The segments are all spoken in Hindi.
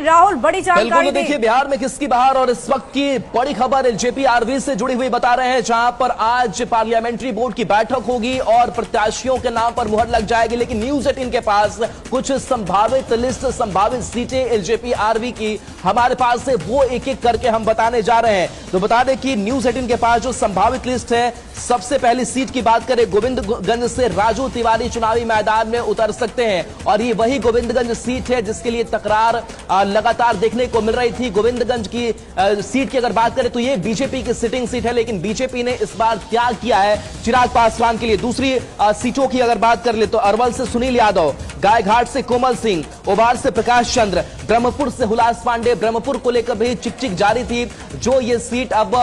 राहुल, बड़ी जानकारी देखिए बिहार में किसकी बहार और इस वक्त की बड़ी खबर एलजेपी आरवी से जुड़ी हुई बता रहे हैं, जहां पर आज पार्लियामेंट्री बोर्ड की बैठक होगी और प्रत्याशियों के नाम पर मुहर लग जाएगी। लेकिन न्यूज 18 के पास कुछ संभावित लिस्ट, संभावित सीटें एलजेपी आरवी की हमारे पास है, वो एक एक करके हम बताने जा रहे हैं। तो बता दें कि न्यूज 18 के पास जो संभावित लिस्ट है, सबसे पहली सीट की बात करें, गोविंदगंज से राजू तिवारी चुनावी मैदान में उतर सकते हैं और ये वही गोविंदगंज सीट है जिसके लिए तकरार लगातार देखने को मिल रही थी। गोविंदगंज की सीट की अगर बात करें तो ये बीजेपी की सिटिंग सीट है, लेकिन बीजेपी ने इस बार त्याग किया है चिराग पासवान के लिए। दूसरी सीटों की अगर बात कर ले तो अरवल से सुनील यादव, गायघाट से कोमल सिंह, ओबार से प्रकाश चंद्र, ब्रह्मपुर से हुलास पांडे। ब्रह्मपुर को लेकर भी चिक जारी थी, जो ये सीट अब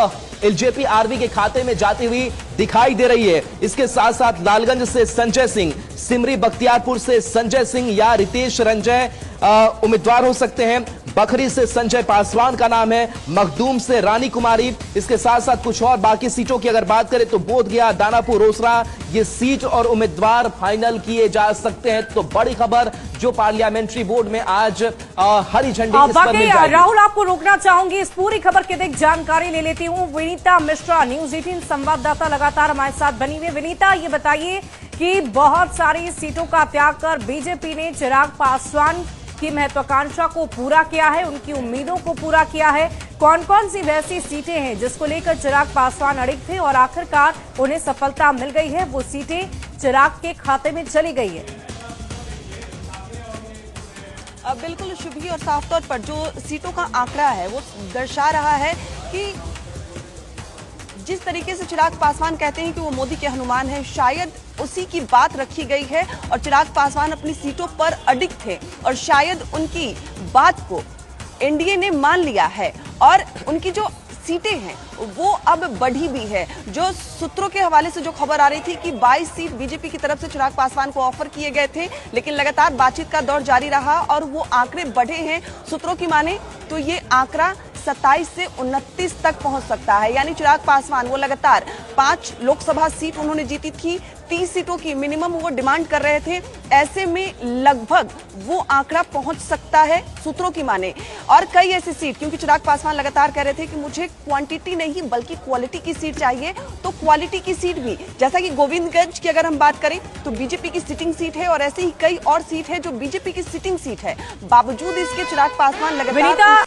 एलजेपी आरवी के खाते में जाती हुई दिखाई दे रही है। इसके साथ साथ लालगंज से संजय सिंह, सिमरी बख्तियारपुर से संजय सिंह या रितेश रंजय उम्मीदवार हो सकते हैं। बखरी से संजय पासवान का नाम है, मखदूम से रानी कुमारी। इसके साथ साथ कुछ और बाकी सीटों की अगर बात करें तो बोधगया, दानापुर, रोसड़ा, ये सीट और उम्मीदवार फाइनल किए जा सकते हैं। तो बड़ी खबर जो पार्लियामेंट्री बोर्ड में आज हरी झंडी इस पर मिल जाएगी। राहुल, आपको रोकना चाहूंगी, इस पूरी खबर की देख जानकारी ले लेती हूँ। विनीता मिश्रा, न्यूज 18 संवाददाता, लगातार हमारे साथ बनी हुई। विनीता, ये बताइए कि बहुत सारी सीटों का त्याग कर बीजेपी ने चिराग पासवान की महत्वाकांक्षा को पूरा किया है, उनकी उम्मीदों को पूरा किया है। कौन कौन सी वैसी सीटें हैं जिसको लेकर चिराग पासवान अड़िग थे और आखिरकार उन्हें सफलता मिल गई है, वो सीटें चिराग के खाते में चली गई है? बिल्कुल शुभी, और साफ तौर पर जो सीटों का आंकड़ा है वो दर्शा रहा है कि जिस तरीके से चिराग पासवान कहते हैं कि वो मोदी के हनुमान हैं, शायद उसी की बात रखी गई है और चिराग पासवान अपनी सीटों पर अडिग थे और शायद उनकी बात को एनडीए ने मान लिया है और उनकी जो सीटें हैं वो अब बढ़ी भी है। जो सूत्रों के हवाले से जो खबर आ रही थी कि 22 सीट बीजेपी की तरफ से चिराग पासवान को ऑफर किए गए थे, लेकिन लगातार बातचीत का दौर जारी रहा और वो आंकड़े बढ़े हैं। सूत्रों की माने तो ये आंकड़ा 27 से 29 तक पहुंच सकता है। यानी चिराग पासवान वो लगातार 5 लोकसभा सीट उन्होंने जीती थी, 30 सीटों की मिनिमम वो डिमांड कर रहे थे। ऐसे में लगभग वो आंकड़ा पहुंच सकता है सूत्रों की माने। और कई ऐसी सीट, क्योंकि चिराग पासवान लगातार कह रहे थे कि मुझे क्वांटिटी नहीं बल्कि क्वालिटी की सीट चाहिए, तो क्वालिटी की सीट भी, जैसा कि गोविंदगंज की अगर हम बात करें तो बीजेपी की सिटिंग सीट है और ऐसे ही कई और सीट है जो बीजेपी की सिटिंग सीट है। बावजूद इसके चिराग पासवान लगातार